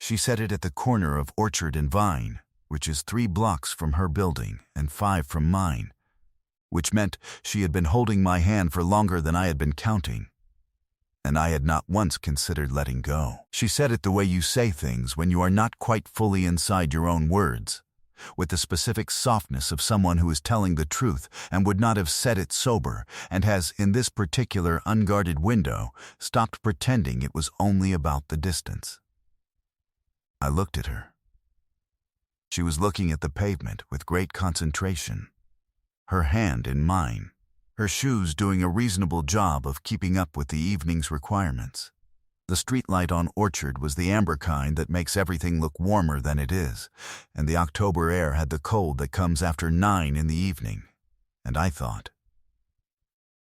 She said it at the corner of Orchard and Vine, which is 3 blocks from her building and 5 from mine, which meant she had been holding my hand for longer than I had been counting, and I had not once considered letting go. She said it the way you say things when you are not quite fully inside your own words, with the specific softness of someone who is telling the truth and would not have said it sober, and has, in this particular unguarded window, stopped pretending it was only about the distance. I looked at her. She was looking at the pavement with great concentration, her hand in mine, her shoes doing a reasonable job of keeping up with the evening's requirements. The streetlight on Orchard was the amber kind that makes everything look warmer than it is, and the October air had the cold that comes after 9 in the evening. And I thought,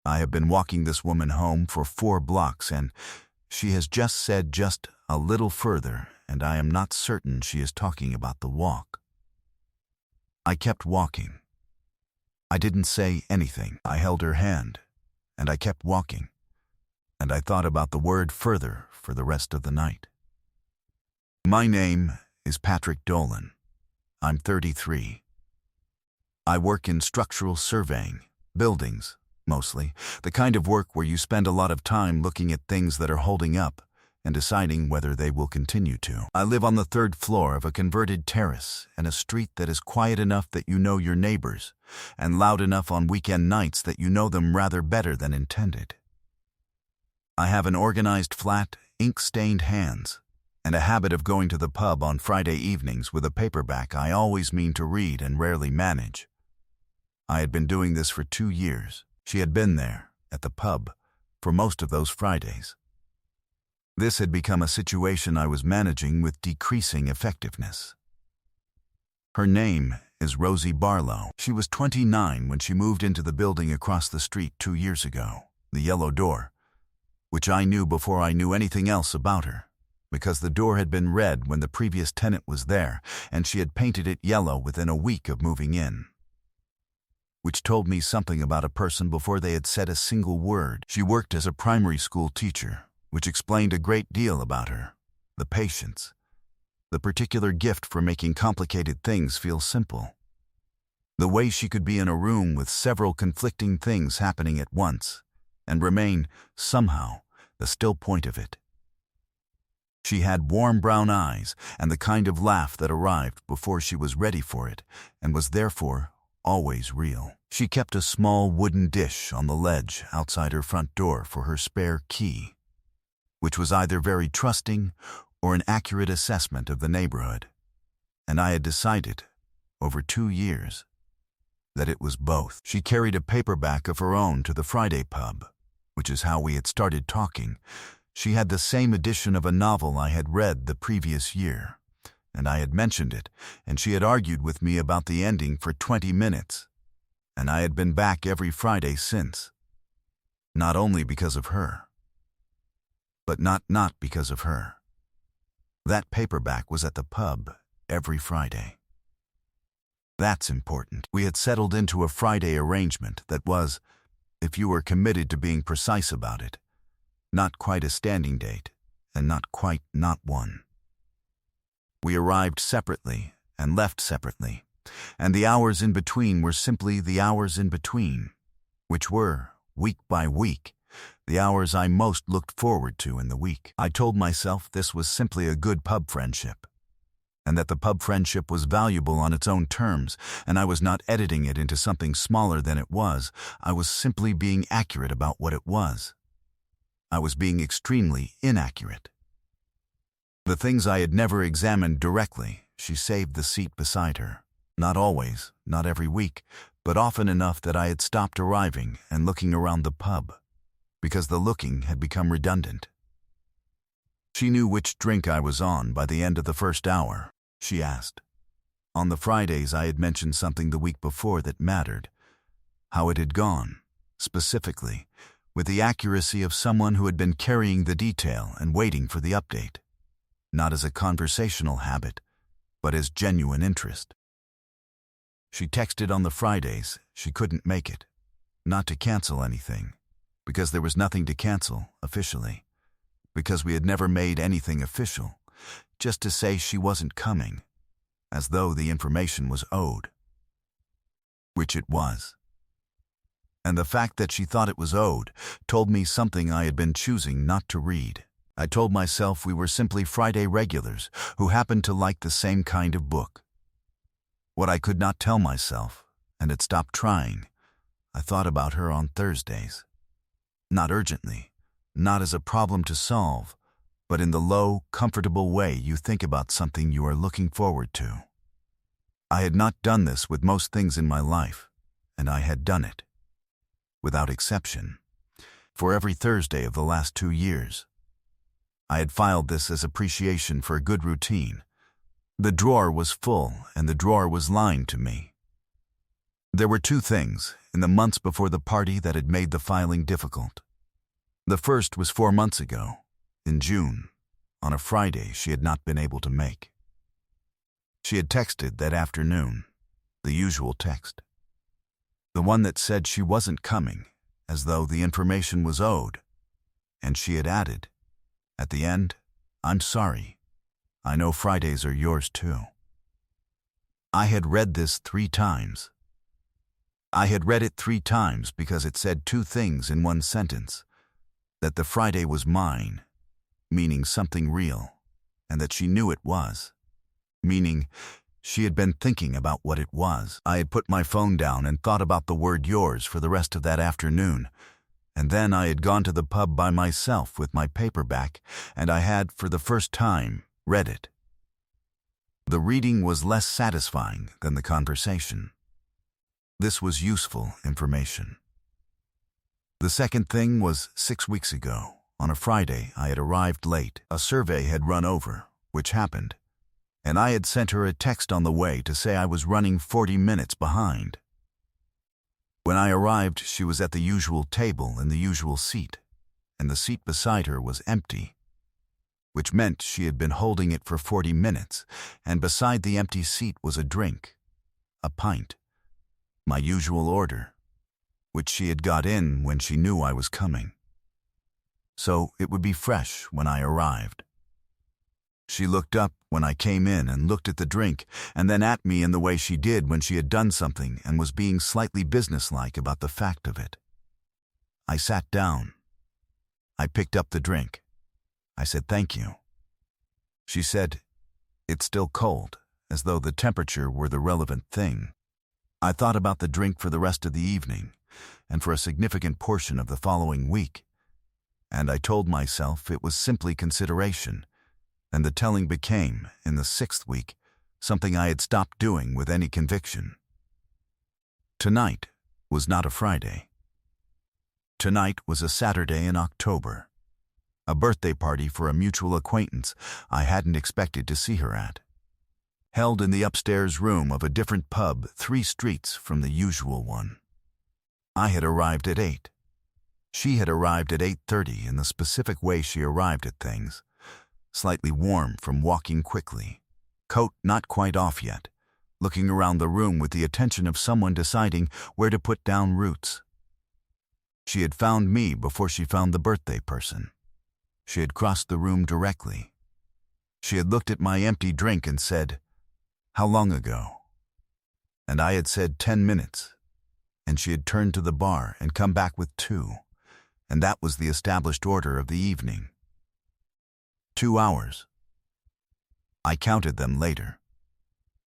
I have been walking this woman home for 4 blocks, and she has just said just a little further, and I am not certain she is talking about the walk. I kept walking. I didn't say anything. I held her hand, and I kept walking, and I thought about the word further for the rest of the night. My name is Patrick Dolan. I'm 33. I work in structural surveying, buildings, mostly, the kind of work where you spend a lot of time looking at things that are holding up and deciding whether they will continue to. I live on the 3rd floor of a converted terrace in a street that is quiet enough that you know your neighbors, and loud enough on weekend nights that you know them rather better than intended. I have an organized flat, ink-stained hands, and a habit of going to the pub on Friday evenings with a paperback I always mean to read and rarely manage. I had been doing this for 2 years. She had been there, at the pub, for most of those Fridays. This had become a situation I was managing with decreasing effectiveness. Her name is Rosie Barlow. She was 29 when she moved into the building across the street 2 years ago, the yellow door, which I knew before I knew anything else about her, because the door had been red when the previous tenant was there, and she had painted it yellow within a week of moving in, which told me something about a person before they had said a single word. She worked as a primary school teacher, which explained a great deal about her, the patience, the particular gift for making complicated things feel simple, the way she could be in a room with several conflicting things happening at once and remain, somehow, the still point of it. She had warm brown eyes and the kind of laugh that arrived before she was ready for it and was therefore always real. She kept a small wooden dish on the ledge outside her front door for her spare key, which was either very trusting or an accurate assessment of the neighborhood, and I had decided, over 2 years, that it was both. She carried a paperback of her own to the Friday pub, which is how we had started talking. She had the same edition of a novel I had read the previous year, and I had mentioned it, and she had argued with me about the ending for 20 minutes, and I had been back every Friday since, not only because of her, but not because of her. That paperback was at the pub every Friday. That's important. We had settled into a Friday arrangement that was, if you were committed to being precise about it, not quite a standing date, and not quite not one. We arrived separately and left separately, and the hours in between were simply the hours in between, which were, week by week, the hours I most looked forward to in the week. I told myself this was simply a good pub friendship, and that the pub friendship was valuable on its own terms, and I was not editing it into something smaller than it was. I was simply being accurate about what it was. I was being extremely inaccurate. The things I had never examined directly, she saved the seat beside her. Not always, not every week, but often enough that I had stopped arriving and looking around the pub, because the looking had become redundant. She knew which drink I was on by the end of the first hour, she asked. On the Fridays I had mentioned something the week before that mattered, how it had gone, specifically, with the accuracy of someone who had been carrying the detail and waiting for the update, not as a conversational habit, but as genuine interest. She texted on the Fridays she couldn't make it, not to cancel anything, because there was nothing to cancel, officially, because we had never made anything official, just to say she wasn't coming, as though the information was owed. Which it was. And the fact that she thought it was owed told me something I had been choosing not to read. I told myself we were simply Friday regulars who happened to like the same kind of book. What I could not tell myself, and had stopped trying, I thought about her on Thursdays. Not urgently, not as a problem to solve, but in the low, comfortable way you think about something you are looking forward to. I had not done this with most things in my life, and I had done it, without exception, for every Thursday of the last 2 years. I had filed this as appreciation for a good routine. The drawer was full, and the drawer was lying to me. There were 2 things in the months before the party that had made the filing difficult. The first was 4 months ago, in June, on a Friday she had not been able to make. She had texted that afternoon, the usual text. The one that said she wasn't coming, as though the information was owed, and she had added, at the end, "I'm sorry. I know Fridays are yours too." I had read this 3 times. I had read it 3 times because it said 2 things in one sentence: that the Friday was mine, meaning something real, and that she knew it was, meaning she had been thinking about what it was. I had put my phone down and thought about the word yours for the rest of that afternoon, and then I had gone to the pub by myself with my paperback, and I had, for the first time, read it. The reading was less satisfying than the conversation. This was useful information. The second thing was 6 weeks ago. On a Friday, I had arrived late. A survey had run over, which happened, and I had sent her a text on the way to say I was running 40 minutes behind. When I arrived, she was at the usual table in the usual seat, and the seat beside her was empty, which meant she had been holding it for 40 minutes, and beside the empty seat was a drink, a pint, my usual order, which she had got in when she knew I was coming. So it would be fresh when I arrived. She looked up when I came in and looked at the drink, and then at me in the way she did when she had done something and was being slightly businesslike about the fact of it. I sat down. I picked up the drink. I said thank you. She said, "It's still cold," as though the temperature were the relevant thing. I thought about the drink for the rest of the evening, and for a significant portion of the following week, and I told myself it was simply consideration, and the telling became, in the 6th week, something I had stopped doing with any conviction. Tonight was not a Friday. Tonight was a Saturday in October, a birthday party for a mutual acquaintance I hadn't expected to see her at, held in the upstairs room of a different pub 3 streets from the usual one. I had arrived at 8. She had arrived at 8:30 in the specific way she arrived at things, slightly warm from walking quickly, coat not quite off yet, looking around the room with the attention of someone deciding where to put down roots. She had found me before she found the birthday person. She had crossed the room directly. She had looked at my empty drink and said, "How long ago?" And I had said 10 minutes, and she had turned to the bar and come back with 2, and that was the established order of the evening. 2 hours. I counted them later.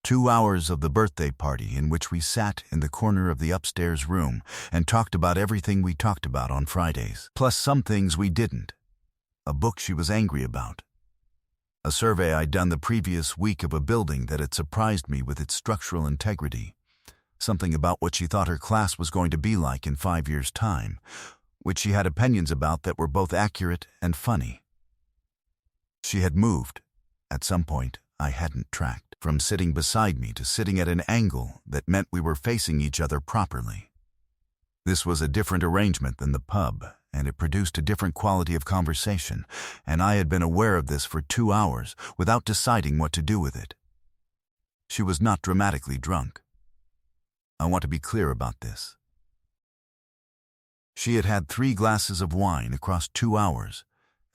2 hours of the birthday party in which we sat in the corner of the upstairs room and talked about everything we talked about on Fridays, plus some things we didn't. A book she was angry about. A survey I'd done the previous week of a building that had surprised me with its structural integrity. Something about what she thought her class was going to be like in 5 years' time, which she had opinions about that were both accurate and funny. She had moved, at some point I hadn't tracked, from sitting beside me to sitting at an angle that meant we were facing each other properly. This was a different arrangement than the pub, and it produced a different quality of conversation, and I had been aware of this for 2 hours without deciding what to do with it. She was not dramatically drunk. I want to be clear about this. She had had 3 glasses of wine across 2 hours,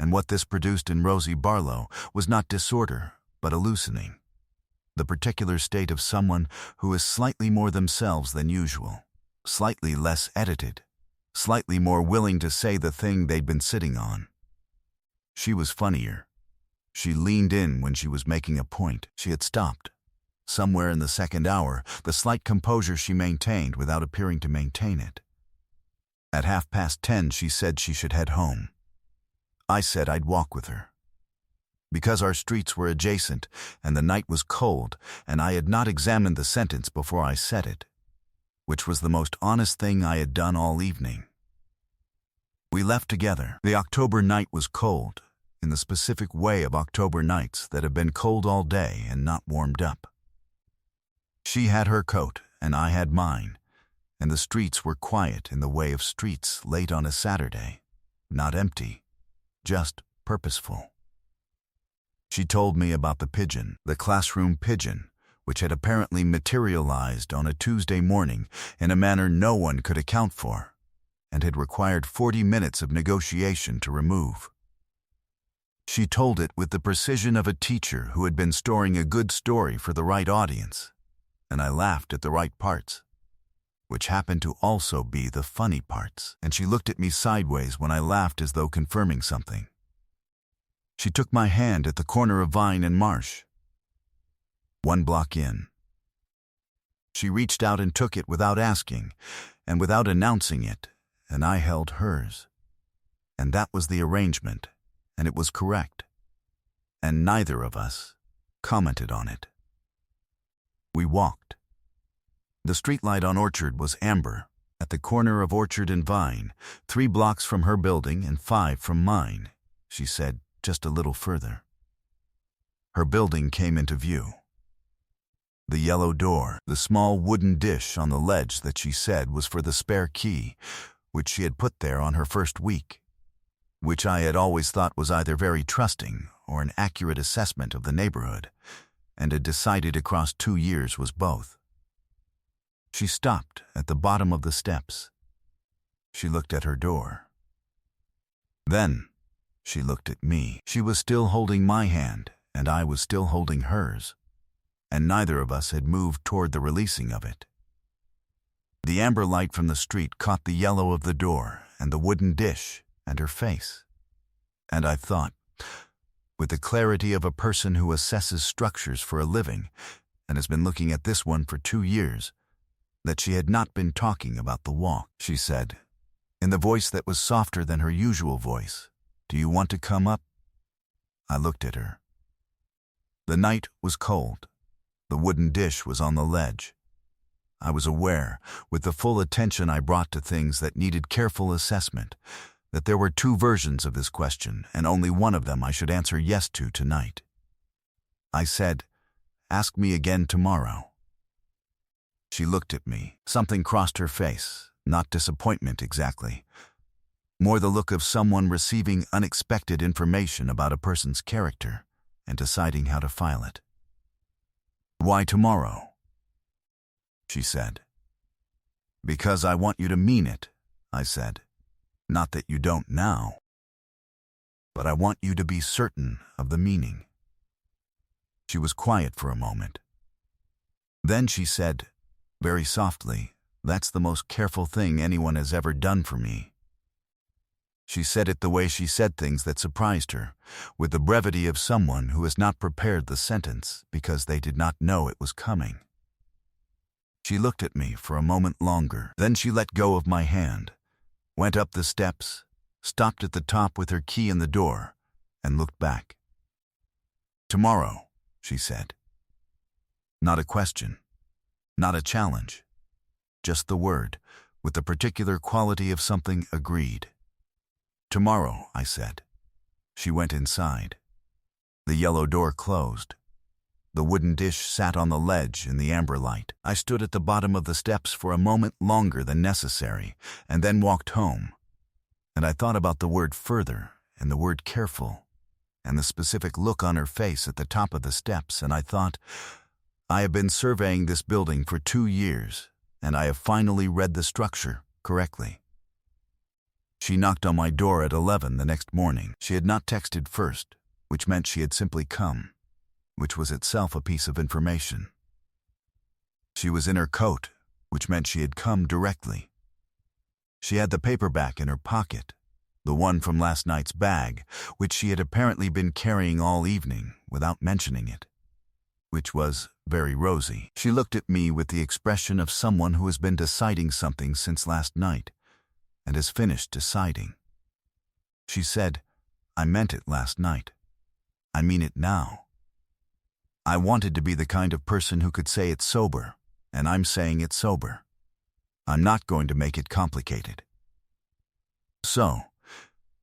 and what this produced in Rosie Barlow was not disorder, but a loosening. The particular state of someone who is slightly more themselves than usual, slightly less edited, slightly more willing to say the thing they'd been sitting on. She was funnier. She leaned in when she was making a point. She had stopped. Somewhere in the second hour, the slight composure she maintained without appearing to maintain it. At 10:30, she said she should head home. I said I'd walk with her. Because our streets were adjacent and the night was cold and I had not examined the sentence before I said it, which was the most honest thing I had done all evening. We left together. The October night was cold, in the specific way of October nights that have been cold all day and not warmed up. She had her coat and I had mine, and the streets were quiet in the way of streets late on a Saturday, not empty, just purposeful. She told me about the pigeon, the classroom pigeon, which had apparently materialized on a Tuesday morning in a manner no one could account for, and had required 40 minutes of negotiation to remove. She told it with the precision of a teacher who had been storing a good story for the right audience, and I laughed at the right parts, which happened to also be the funny parts, and she looked at me sideways when I laughed as though confirming something. She took my hand at the corner of Vine and Marsh, 1 block in. She reached out and took it without asking and without announcing it, and I held hers. And that was the arrangement, and it was correct. And neither of us commented on it. We walked. The streetlight on Orchard was amber, at the corner of Orchard and Vine, 3 blocks from her building and 5 from mine, she said, just a little further. Her building came into view. The yellow door, the small wooden dish on the ledge that she said was for the spare key, which she had put there on her first week, which I had always thought was either very trusting or an accurate assessment of the neighborhood, and had decided across 2 years was both. She stopped at the bottom of the steps. She looked at her door. Then she looked at me. She was still holding my hand, and I was still holding hers, and neither of us had moved toward the releasing of it. The amber light from the street caught the yellow of the door and the wooden dish and her face, and I thought, with the clarity of a person who assesses structures for a living and has been looking at this one for 2 years, that she had not been talking about the walk. She said, in the voice that was softer than her usual voice, "Do you want to come up?" I looked at her. The night was cold. The wooden dish was on the ledge. I was aware, with the full attention I brought to things that needed careful assessment, that there were 2 versions of this question, and only one of them I should answer yes to tonight. I said, "Ask me again tomorrow." She looked at me. Something crossed her face, not disappointment exactly, more the look of someone receiving unexpected information about a person's character and deciding how to file it. "Why tomorrow?" she said. "Because I want you to mean it," I said. "Not that you don't now. But I want you to be certain of the meaning." She was quiet for a moment. Then she said, very softly, "That's the most careful thing anyone has ever done for me." She said it the way she said things that surprised her, with the brevity of someone who has not prepared the sentence because they did not know it was coming. She looked at me for a moment longer. Then she let go of my hand, went up the steps, stopped at the top with her key in the door, and looked back. "Tomorrow," she said. Not a question, not a challenge, just the word, with the particular quality of something agreed. "Tomorrow," I said. She went inside. The yellow door closed. The wooden dish sat on the ledge in the amber light. I stood at the bottom of the steps for a moment longer than necessary, and then walked home. And I thought about the word "further" and the word "careful," and the specific look on her face at the top of the steps, and I thought, I have been surveying this building for 2 years, and I have finally read the structure correctly. She knocked on my door at 11 the next morning. She had not texted first, which meant she had simply come, which was itself a piece of information. She was in her coat, which meant she had come directly. She had the paperback in her pocket, the one from last night's bag, which she had apparently been carrying all evening without mentioning it, which was very rosy. She looked at me with the expression of someone who has been deciding something since last night and has finished deciding. She said, "I meant it last night. I mean it now." I wanted to be the kind of person who could say it sober, and I'm saying it sober. I'm not going to make it complicated. So,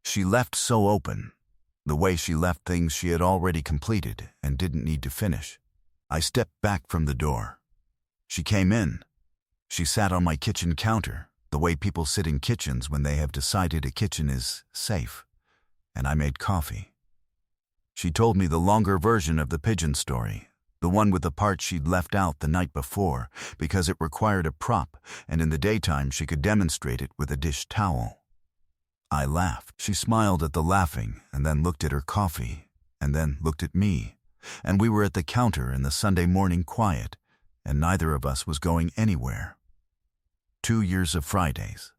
she left so open, the way she left things she had already completed and didn't need to finish. I stepped back from the door. She came in. She sat on my kitchen counter, the way people sit in kitchens when they have decided a kitchen is safe, and I made coffee. She told me the longer version of the pigeon story, the one with the part she'd left out the night before because it required a prop, and in the daytime she could demonstrate it with a dish towel. I laughed. She smiled at the laughing and then looked at her coffee and then looked at me, and we were at the counter in the Sunday morning quiet, and neither of us was going anywhere. 2 years of Fridays.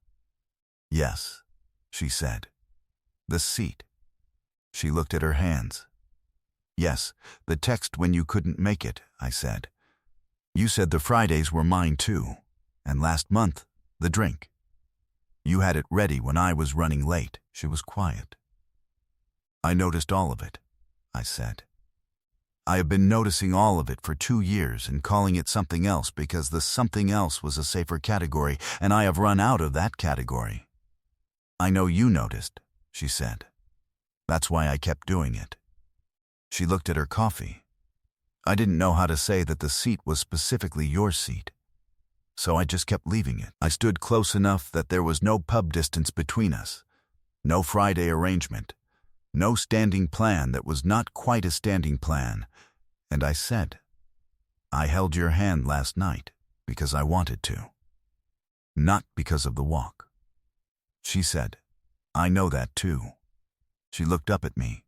"Yes," she said. "The seat." She looked at her hands. "Yes, the text when you couldn't make it," I said. "You said the Fridays were mine too, and last month, the drink. You had it ready when I was running late." She was quiet. "I noticed all of it," I said. "I have been noticing all of it for 2 years and calling it something else because the something else was a safer category, and I have run out of that category." "I know you noticed," she said. "That's why I kept doing it." She looked at her coffee. "I didn't know how to say that the seat was specifically your seat, so I just kept leaving it. I stood close enough that there was no pub distance between us, no Friday arrangement, no standing plan that was not quite a standing plan, and I said, 'I held your hand last night because I wanted to, not because of the walk.' She said, 'I know that too.' She looked up at me.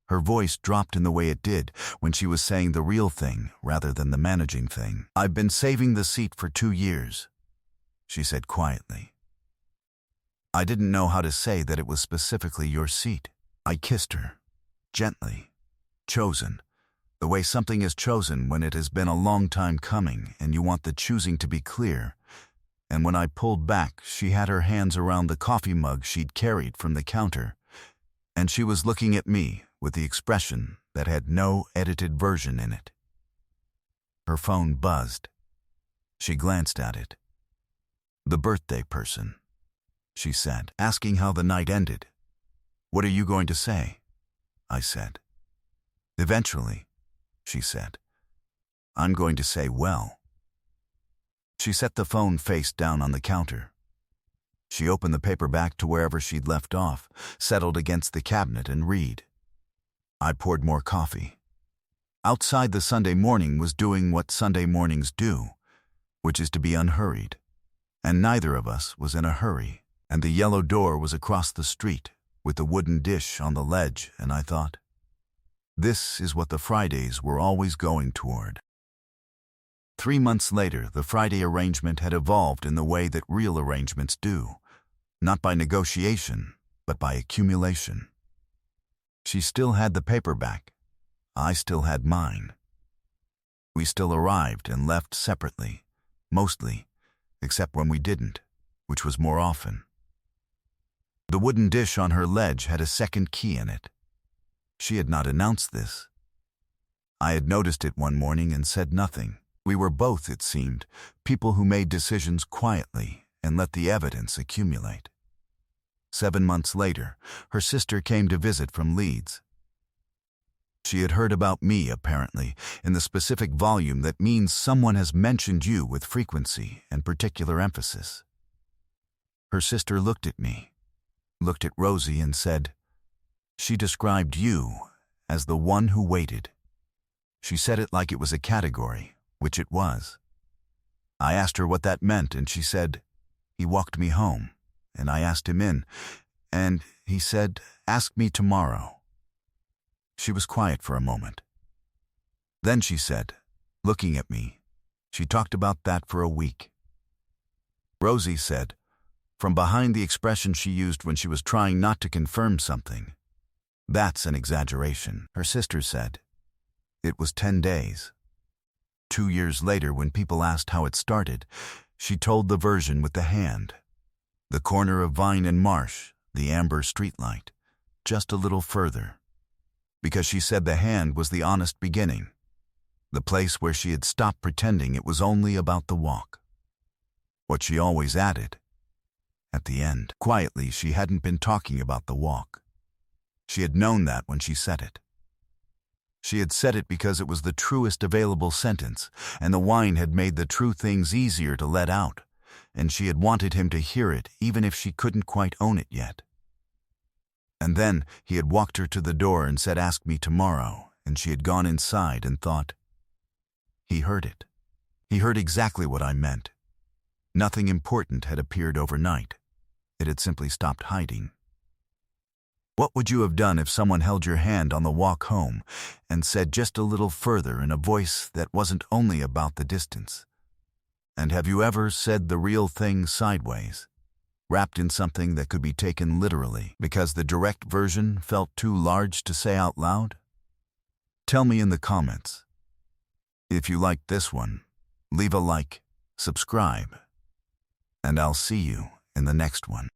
Her voice dropped in the way it did when she was saying the real thing rather than the managing thing. 'I've been saving the seat for 2 years,' she said quietly. I didn't know how to say that it was specifically your seat. I kissed her, gently, chosen, the way something is chosen when it has been a long time coming and you want the choosing to be clear. And when I pulled back, she had her hands around the coffee mug she'd carried from the counter, and she was looking at me with the expression that had no edited version in it. Her phone buzzed. She glanced at it. "The birthday person," she said, asking how the night ended. "What are you going to say?" I said. "Eventually," she said. "I'm going to say well." She set the phone face down on the counter. She opened the paperback to wherever she'd left off, settled against the cabinet and read. I poured more coffee. Outside, the Sunday morning was doing what Sunday mornings do, which is to be unhurried. And neither of us was in a hurry, and the yellow door was across the street, with the wooden dish on the ledge, and I thought, this is what the Fridays were always going toward. 3 months later, the Friday arrangement had evolved in the way that real arrangements do, not by negotiation, but by accumulation. She still had the paperback. I still had mine. We still arrived and left separately, mostly, except when we didn't, which was more often. The wooden dish on her ledge had a second key in it. She had not announced this. I had noticed it one morning and said nothing. We were both, it seemed, people who made decisions quietly and let the evidence accumulate. 7 months later, her sister came to visit from Leeds. She had heard about me, apparently, in the specific volume that means someone has mentioned you with frequency and particular emphasis. Her sister looked at me, looked at Rosie and said, "She described you as the one who waited." She said it like it was a category, which it was. I asked her what that meant, and she said, "He walked me home, and I asked him in, and he said, "Ask me tomorrow." She was quiet for a moment. Then she said, looking at me, she talked about that for a week. Rosie said, from behind the expression she used when she was trying not to confirm something, "That's an exaggeration." Her sister said, "It was 10 days. 2 years later, when people asked how it started, she told the version with the hand. The corner of Vine and Marsh, the amber streetlight, just a little further. Because she said the hand was the honest beginning, the place where she had stopped pretending it was only about the walk. What she always added, at the end, quietly, she hadn't been talking about the walk. She had known that when she said it. She had said it because it was the truest available sentence, and the wine had made the true things easier to let out, and she had wanted him to hear it even if she couldn't quite own it yet. And then he had walked her to the door and said, "Ask me tomorrow," and she had gone inside and thought, he heard it. He heard exactly what I meant. Nothing important had appeared overnight. It had simply stopped hiding. What would you have done if someone held your hand on the walk home and said just a little further in a voice that wasn't only about the distance? And have you ever said the real thing sideways, wrapped in something that could be taken literally because the direct version felt too large to say out loud? Tell me in the comments. If you liked this one, leave a like, subscribe, and I'll see you in the next one.